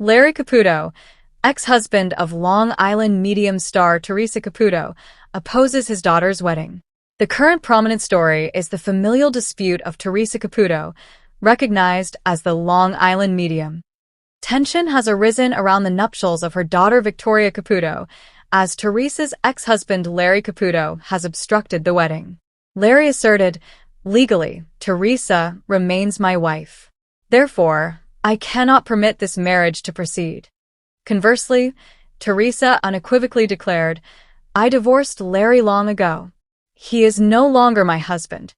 Larry Caputo, ex-husband of Long Island medium star Theresa Caputo, opposes his daughter's wedding. The current prominent story is the familial dispute of Theresa Caputo, recognized as the Long Island medium. Tension has arisen around the nuptials of her daughter Victoria Caputo, as Theresa's ex-husband Larry Caputo has obstructed the wedding. Larry asserted, "Legally, Theresa remains my wife. Therefore, I cannot permit this marriage to proceed." Conversely, Theresa unequivocally declared, "I divorced Larry long ago. He is no longer my husband."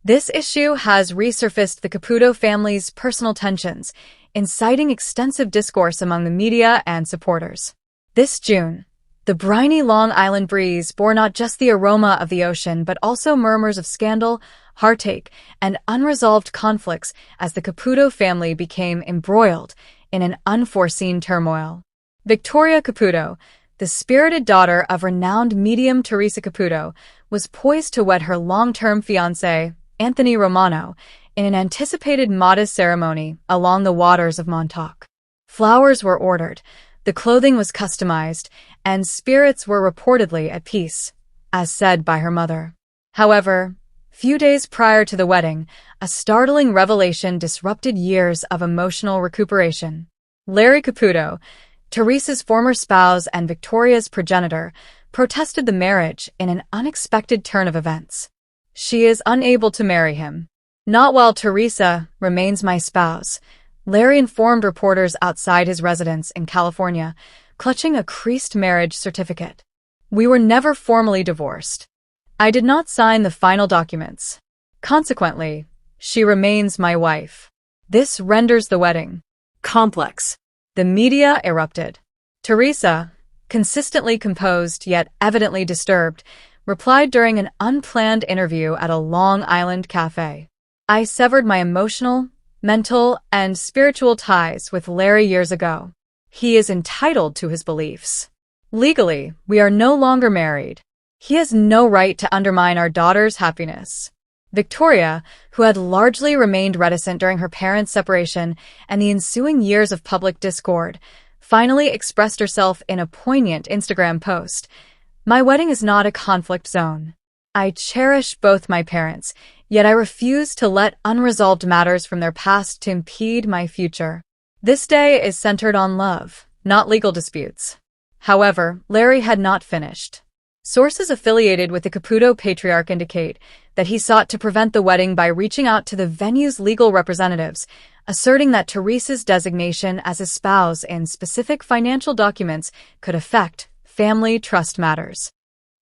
This issue has resurfaced the Caputo family's personal tensions, inciting extensive discourse among the media and supporters. This June, the briny Long Island breeze bore not just the aroma of the ocean but also murmurs of scandal, heartache, and unresolved conflicts as the Caputo family became embroiled in an unforeseen turmoil. Victoria Caputo, the spirited daughter of renowned medium Theresa Caputo, was poised to wed her long-term fiancé, Anthony Romano, in an anticipated modest ceremony along the waters of Montauk. Flowers were ordered, the clothing was customized, and spirits were reportedly at peace, as said by her mother. However, few days prior to the wedding, a startling revelation disrupted years of emotional recuperation. Larry Caputo, Theresa's former spouse and Victoria's progenitor, protested the marriage in an unexpected turn of events. "She is unable to marry him. Not while Theresa remains my spouse," Larry informed reporters outside his residence in California, clutching a creased marriage certificate. "We were never formally divorced. I did not sign the final documents. Consequently, she remains my wife. This renders the wedding complex." The media erupted. Theresa, consistently composed yet evidently disturbed, replied during an unplanned interview at a Long Island cafe. "I severed my emotional, mental, and spiritual ties with Larry years ago. He is entitled to his beliefs. Legally, we are no longer married. He has no right to undermine our daughter's happiness." Victoria, who had largely remained reticent during her parents' separation and the ensuing years of public discord, finally expressed herself in a poignant Instagram post. "My wedding is not a conflict zone. I cherish both my parents, yet I refuse to let unresolved matters from their past to impede my future. This day is centered on love, not legal disputes." However, Larry had not finished. Sources affiliated with the Caputo patriarch indicate that he sought to prevent the wedding by reaching out to the venue's legal representatives, asserting that Theresa's designation as a spouse in specific financial documents could affect family trust matters.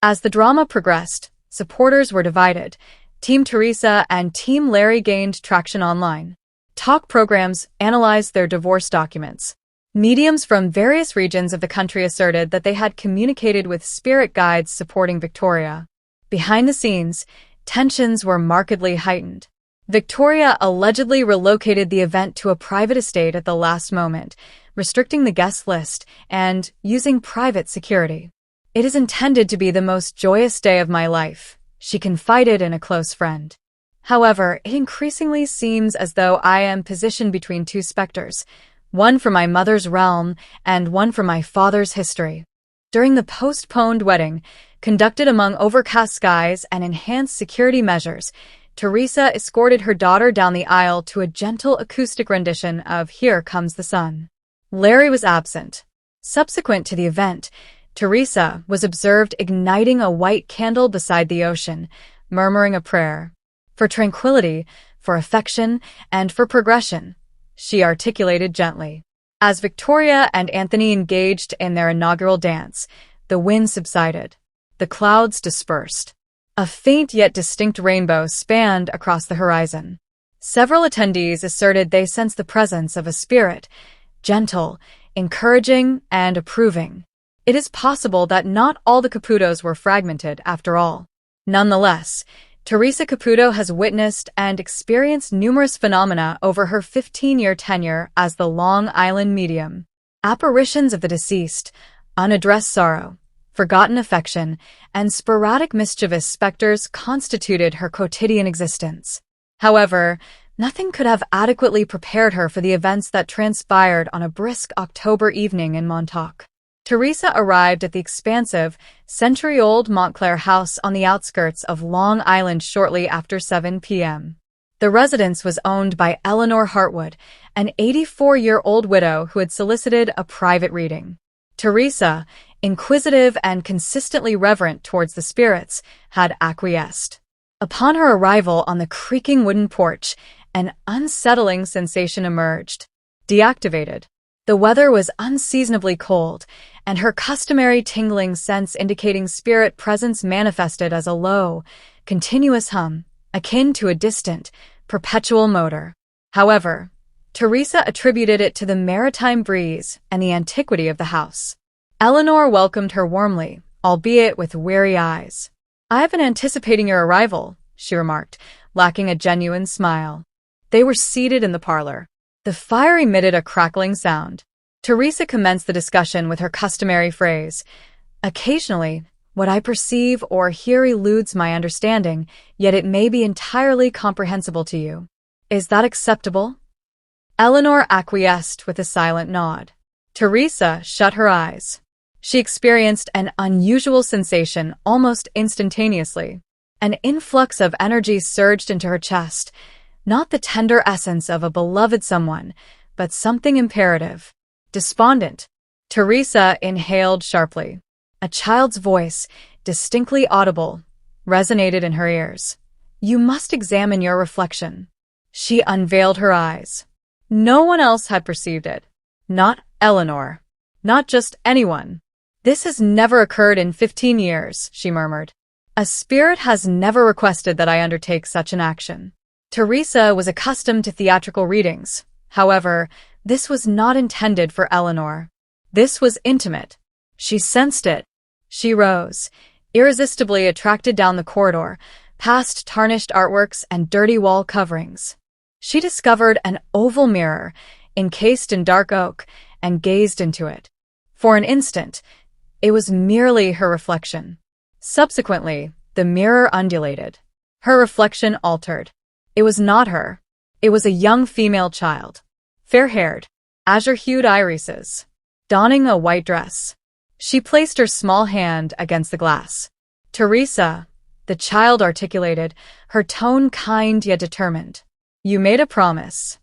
As the drama progressed, supporters were divided. Team Theresa and Team Larry gained traction online. Talk programs analyzed their divorce documents. Mediums from various regions of the country asserted that they had communicated with spirit guides supporting Victoria. Behind the scenes, tensions were markedly heightened. Victoria allegedly relocated the event to a private estate at the last moment, restricting the guest list and using private security. "It is intended to be the most joyous day of my life," she confided in a close friend. "However, it increasingly seems as though I am positioned between two specters, one from my mother's realm and one from my father's history." During the postponed wedding, conducted among overcast skies and enhanced security measures, Theresa escorted her daughter down the aisle to a gentle acoustic rendition of "Here Comes the Sun." Larry was absent. Subsequent to the event, Theresa was observed igniting a white candle beside the ocean, murmuring a prayer. "For tranquility, for affection, and for progression," she articulated gently. As Victoria and Anthony engaged in their inaugural dance, the wind subsided. The clouds dispersed. A faint yet distinct rainbow spanned across the horizon. Several attendees asserted they sensed the presence of a spirit, gentle, encouraging, and approving. It is possible that not all the Caputos were fragmented after all. Nonetheless, Theresa Caputo has witnessed and experienced numerous phenomena over her 15-year tenure as the Long Island medium. Apparitions of the deceased, unaddressed sorrow, forgotten affection, and sporadic mischievous specters constituted her quotidian existence. However, Nothing could have adequately prepared her for the events that transpired on a brisk October evening in Montauk. Theresa arrived at the expansive, century-old Montclair house on the outskirts of Long Island shortly after 7 p.m. The residence was owned by Eleanor Hartwood, an 84-year-old widow who had solicited a private reading. Theresa, inquisitive and consistently reverent towards the spirits, had acquiesced. Upon her arrival on the creaking wooden porch, an unsettling sensation emerged. Deactivated. The weather was unseasonably cold, and her customary tingling sense indicating spirit presence manifested as a low, continuous hum, akin to a distant, perpetual motor. However, Theresa attributed it to the maritime breeze and the antiquity of the house. Eleanor welcomed her warmly, albeit with weary eyes. "I've been anticipating your arrival," she remarked, lacking a genuine smile. They were seated in the parlor. The fire emitted a crackling sound. Theresa commenced the discussion with her customary phrase, "Occasionally, what I perceive or hear eludes my understanding, yet it may be entirely comprehensible to you. Is that acceptable?" Eleanor acquiesced with a silent nod. Theresa shut her eyes. She experienced an unusual sensation almost instantaneously. An influx of energy surged into her chest, not the tender essence of a beloved someone, but something imperative, despondent. Theresa inhaled sharply. A child's voice, distinctly audible, resonated in her ears. "You must examine your reflection." She unveiled her eyes. No one else had perceived it. Not Eleanor. Not just anyone. "This has never occurred in 15 years, she murmured. "A spirit has never requested that I undertake such an action." Theresa was accustomed to theatrical readings. However, this was not intended for Eleanor. This was intimate. She sensed it. She rose, irresistibly attracted down the corridor, past tarnished artworks and dirty wall coverings. She discovered an oval mirror, encased in dark oak, and gazed into it. For an instant, it was merely her reflection. Subsequently, the mirror undulated. Her reflection altered. It was not her. It was a young female child. Fair-haired, azure-hued irises, donning a white dress. She placed her small hand against the glass. "Theresa," the child articulated, her tone kind yet determined. "You made a promise."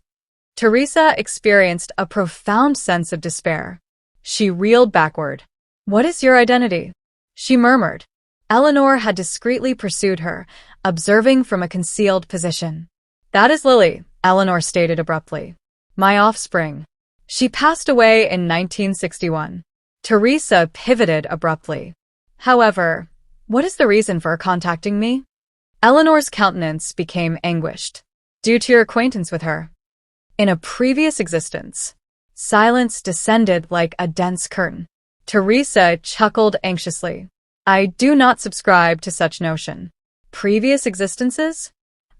Theresa experienced a profound sense of despair. She reeled backward. "What is your identity?" she murmured. Eleanor had discreetly pursued her, observing from a concealed position. "That is Lily," Eleanor stated abruptly. "My offspring. She passed away in 1961. Theresa pivoted abruptly. "However, what is the reason for contacting me?" Eleanor's countenance became anguished. "Due to your acquaintance with her." "In a previous existence." Silence descended like a dense curtain. Theresa chuckled anxiously. "I do not subscribe to such notion." "Previous existences?"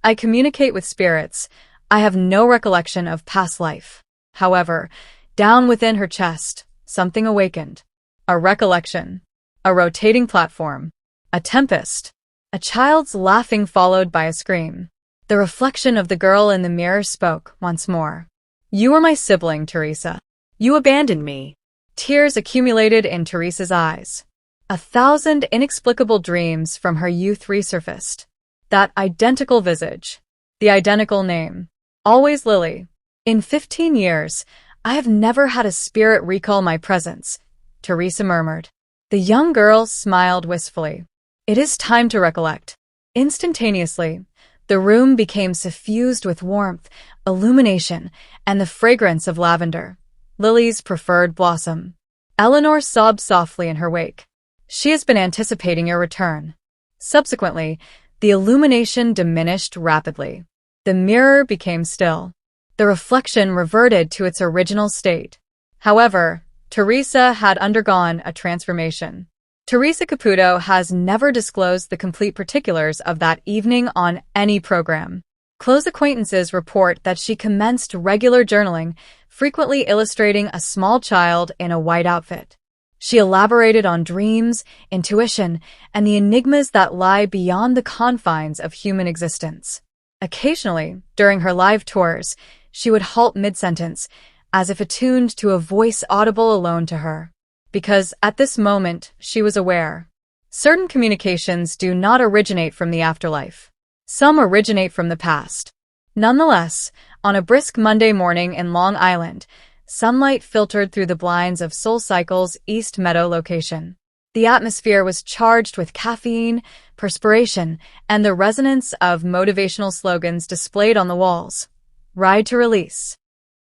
"I communicate with spirits. I have no recollection of past life." However, down within her chest, something awakened. A recollection. A rotating platform. A tempest. A child's laughing followed by a scream. The reflection of the girl in the mirror spoke once more. "You were my sibling, Theresa. You abandoned me." Tears accumulated in Theresa's eyes. 1,000 inexplicable dreams from her youth resurfaced. That identical visage. The identical name. Always Lily. "In 15 years, I have never had a spirit recall my presence," Theresa murmured. The young girl smiled wistfully. "It is time to recollect." Instantaneously, the room became suffused with warmth, illumination, and the fragrance of lavender, Lily's preferred blossom. Eleanor sobbed softly in her wake. "She has been anticipating your return." Subsequently, the illumination diminished rapidly. The mirror became still. The reflection reverted to its original state. However, Theresa had undergone a transformation. Theresa Caputo has never disclosed the complete particulars of that evening on any program. Close acquaintances report that she commenced regular journaling, frequently illustrating a small child in a white outfit. She elaborated on dreams, intuition, and the enigmas that lie beyond the confines of human existence. Occasionally, during her live tours, she would halt mid-sentence, as if attuned to a voice audible alone to her. Because, at this moment, she was aware. Certain communications do not originate from the afterlife. Some originate from the past. Nonetheless, on a brisk Monday morning in Long Island, sunlight filtered through the blinds of SoulCycle's East Meadow location. The atmosphere was charged with caffeine, perspiration, and the resonance of motivational slogans displayed on the walls. Ride to release.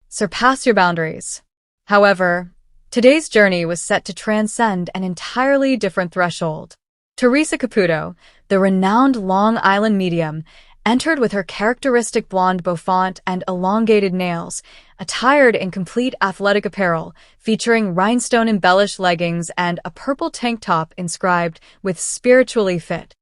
Surpass your boundaries. However, today's journey was set to transcend an entirely different threshold. Theresa Caputo, the renowned Long Island medium, entered with her characteristic blonde bouffant and elongated nails, attired in complete athletic apparel, featuring rhinestone-embellished leggings and a purple tank top inscribed with "spiritually fit."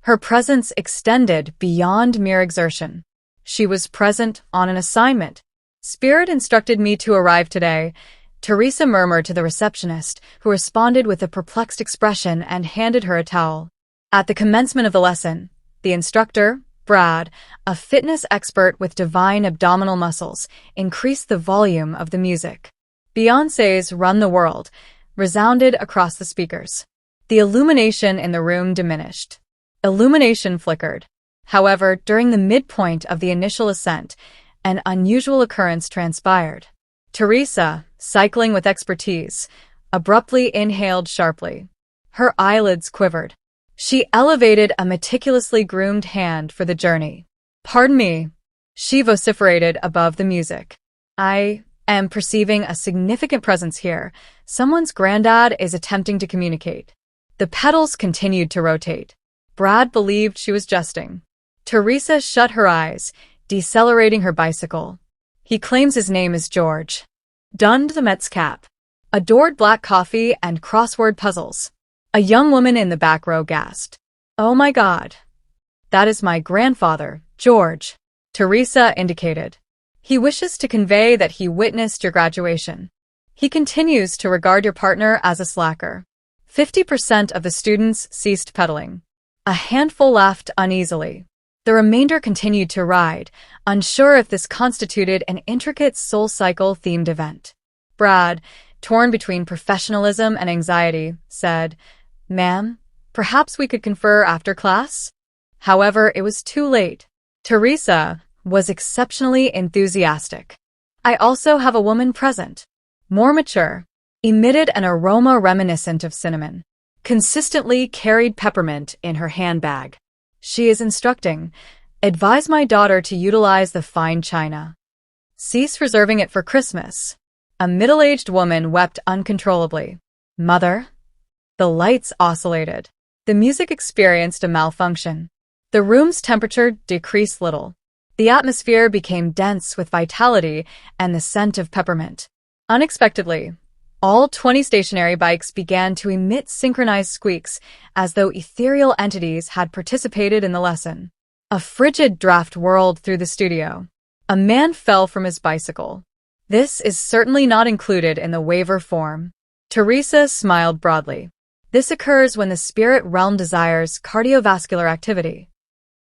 Her presence extended beyond mere exertion. She was present on an assignment. "Spirit instructed me to arrive today," Theresa murmured to the receptionist, who responded with a perplexed expression and handed her a towel. At the commencement of the lesson, the instructor, Brad, a fitness expert with divine abdominal muscles, increased the volume of the music. Beyoncé's "Run the World" resounded across the speakers. The illumination in the room diminished. Illumination flickered. However, during the midpoint of the initial ascent, an unusual occurrence transpired. Theresa, cycling with expertise, abruptly inhaled sharply. Her eyelids quivered. She elevated a meticulously groomed hand for the journey. "Pardon me," she vociferated above the music. "I am perceiving a significant presence here. Someone's granddad is attempting to communicate." The pedals continued to rotate. Brad believed she was jesting. Theresa shut her eyes, decelerating her bicycle. "He claims his name is George." Donned the Mets cap. Adored black coffee and crossword puzzles. A young woman in the back row gasped. "Oh my God. That is my grandfather, George," Theresa indicated. "He wishes to convey that he witnessed your graduation. He continues to regard your partner as a slacker." 50% of the students ceased pedaling. A handful laughed uneasily. The remainder continued to ride, unsure if this constituted an intricate SoulCycle-themed event. Brad, torn between professionalism and anxiety, said, "Ma'am, perhaps we could confer after class?" However, it was too late. Theresa was exceptionally enthusiastic. "I also have a woman present, more mature, emitted an aroma reminiscent of cinnamon, consistently carried peppermint in her handbag. She is instructing, advise my daughter to utilize the fine china. Cease reserving it for Christmas." A middle-aged woman wept uncontrollably. "Mother?" The lights oscillated. The music experienced a malfunction. The room's temperature decreased little. The atmosphere became dense with vitality and the scent of peppermint. Unexpectedly, all 20 stationary bikes began to emit synchronized squeaks as though ethereal entities had participated in the lesson. A frigid draft whirled through the studio. A man fell from his bicycle. "This is certainly not included in the waiver form." Theresa smiled broadly. "This occurs when the spirit realm desires cardiovascular activity."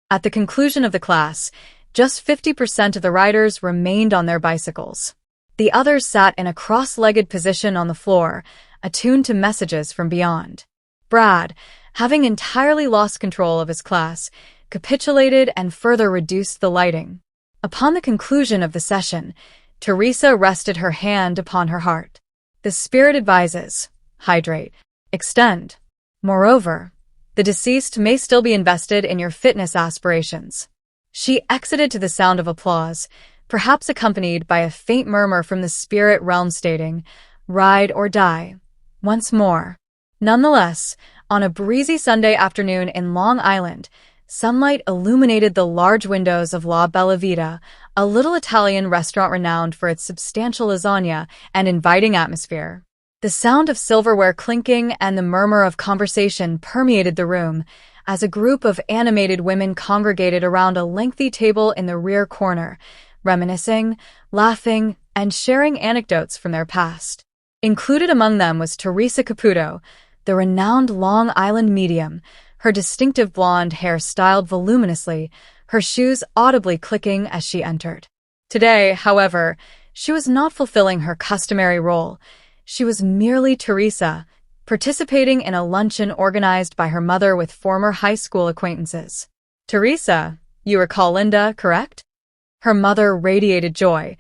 At the conclusion of the class, just 50% of the riders remained on their bicycles. The others sat in a cross-legged position on the floor, attuned to messages from beyond. Brad, having entirely lost control of his class, capitulated and further reduced the lighting. Upon the conclusion of the session, Theresa rested her hand upon her heart. "The spirit advises, hydrate, extend. Moreover, the deceased may still be invested in your fitness aspirations." She exited to the sound of applause, perhaps accompanied by a faint murmur from the spirit realm stating, "Ride or die." Once more. Nonetheless, on a breezy Sunday afternoon in Long Island, sunlight illuminated the large windows of La Bella Vita, a little Italian restaurant renowned for its substantial lasagna and inviting atmosphere. The sound of silverware clinking and the murmur of conversation permeated the room as a group of animated women congregated around a lengthy table in the rear corner, reminiscing, laughing, and sharing anecdotes from their past. Included among them was Theresa Caputo, the renowned Long Island medium, her distinctive blonde hair styled voluminously, her shoes audibly clicking as she entered. Today, however, she was not fulfilling her customary role. She was merely Theresa, participating in a luncheon organized by her mother with former high school acquaintances. Theresa, you recall Linda, correct? Her mother radiated joy,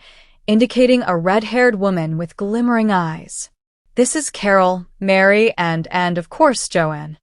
indicating a red-haired woman with glimmering eyes. This is Carol, Mary, and of course, Joanne.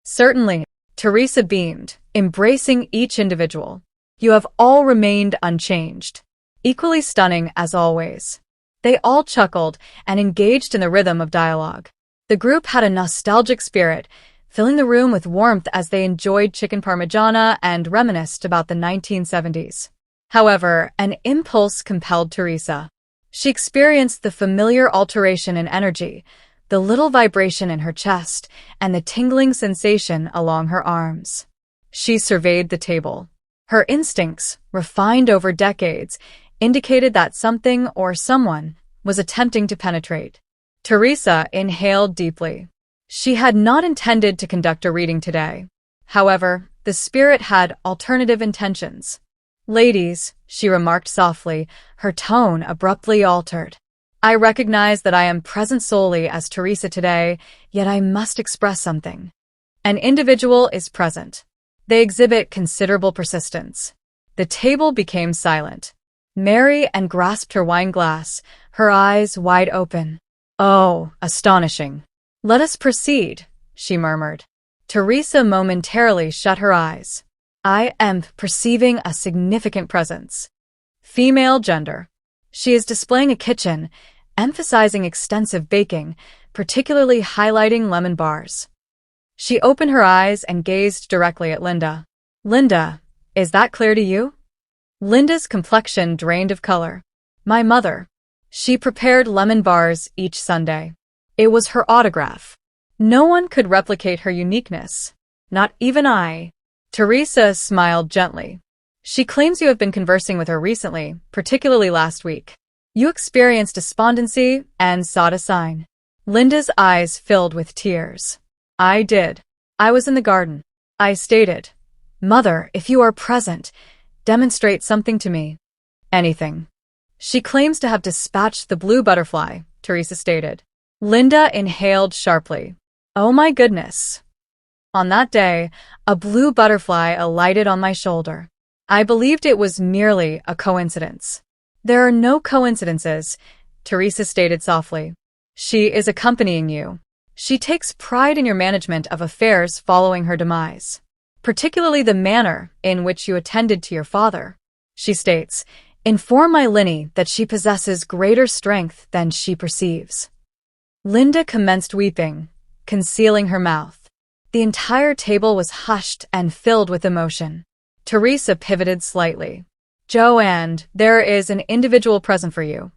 Certainly, Theresa beamed, embracing each individual. You have all remained unchanged. Equally stunning as always. They all chuckled and engaged in the rhythm of dialogue. The group had a nostalgic spirit, filling the room with warmth as they enjoyed chicken parmigiana and reminisced about the 1970s. However, an impulse compelled Theresa. She experienced the familiar alteration in energy, the little vibration in her chest, and the tingling sensation along her arms. She surveyed the table. Her instincts, refined over decades, indicated that something or someone was attempting to penetrate. Theresa inhaled deeply. She had not intended to conduct a reading today. However, the spirit had alternative intentions. Ladies, she remarked softly, her tone abruptly altered. I recognize that I am present solely as Theresa today, yet I must express something. An individual is present. They exhibit considerable persistence. The table became silent. Mary grasped her wine glass, her eyes wide open. Oh, astonishing. Let us proceed, she murmured. Theresa momentarily shut her eyes. I am perceiving a significant presence. Female gender. She is displaying a kitchen, emphasizing extensive baking, particularly highlighting lemon bars. She opened her eyes and gazed directly at Linda. Linda, is that clear to you? Linda's complexion drained of color. My mother. She prepared lemon bars each Sunday. It was her autograph. No one could replicate her uniqueness. Not even I. Theresa smiled gently. She claims you have been conversing with her recently, particularly last week. You experienced despondency and sought a sign. Linda's eyes filled with tears. I did. I was in the garden. I stated, Mother, if you are present, demonstrate something to me. Anything. She claims to have dispatched the blue butterfly, Theresa stated. Linda inhaled sharply. Oh my goodness. On that day, a blue butterfly alighted on my shoulder. I believed it was merely a coincidence. There are no coincidences, Theresa stated softly. She is accompanying you. She takes pride in your management of affairs following her demise, particularly the manner in which you attended to your father. She states, Inform my Linny that she possesses greater strength than she perceives. Linda commenced weeping, concealing her mouth. The entire table was hushed and filled with emotion. Theresa pivoted slightly. Joanne, there is an individual present for you.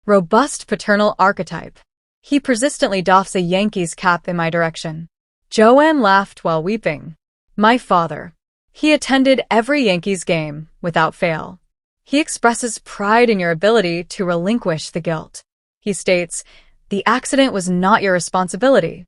Robust paternal archetype. He persistently doffs a Yankees cap in my direction. Joanne laughed while weeping. My father. He attended every Yankees game, without fail. He expresses pride in your ability to relinquish the guilt. He states, the accident was not your responsibility.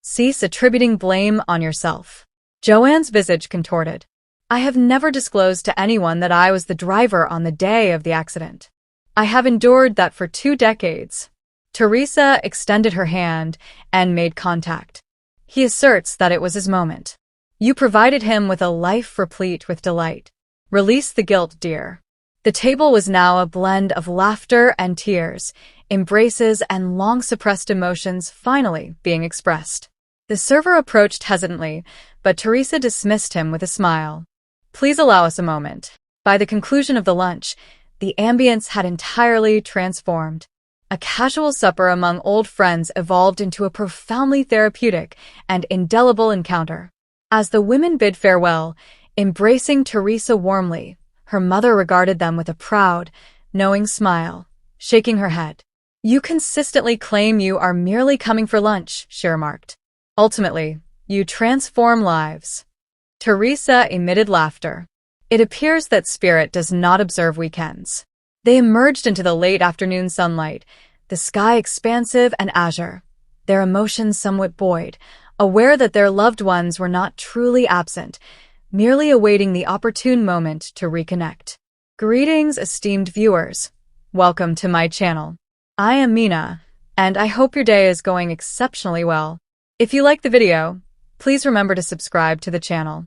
Cease attributing blame on yourself. Joanne's visage contorted. I have never disclosed to anyone that I was the driver on the day of the accident. I have endured that for 2 decades. Theresa extended her hand and made contact. He asserts that it was his moment. You provided him with a life replete with delight. Release the guilt, dear. The table was now a blend of laughter and tears, embraces and long-suppressed emotions finally being expressed. The server approached hesitantly, but Theresa dismissed him with a smile. Please allow us a moment. By the conclusion of the lunch, the ambience had entirely transformed. A casual supper among old friends evolved into a profoundly therapeutic and indelible encounter. As the women bid farewell, embracing Theresa warmly, her mother regarded them with a proud, knowing smile, shaking her head. You consistently claim you are merely coming for lunch, she remarked. Ultimately, you transform lives. Theresa emitted laughter. It appears that spirit does not observe weekends. They emerged into the late afternoon sunlight, the sky expansive and azure, their emotions somewhat buoyed, aware that their loved ones were not truly absent. merely awaiting the opportune moment to reconnect. Greetings, esteemed viewers. Welcome to my channel. I am Mina, and I hope your day is going exceptionally well. If you like the video, please remember to subscribe to the channel.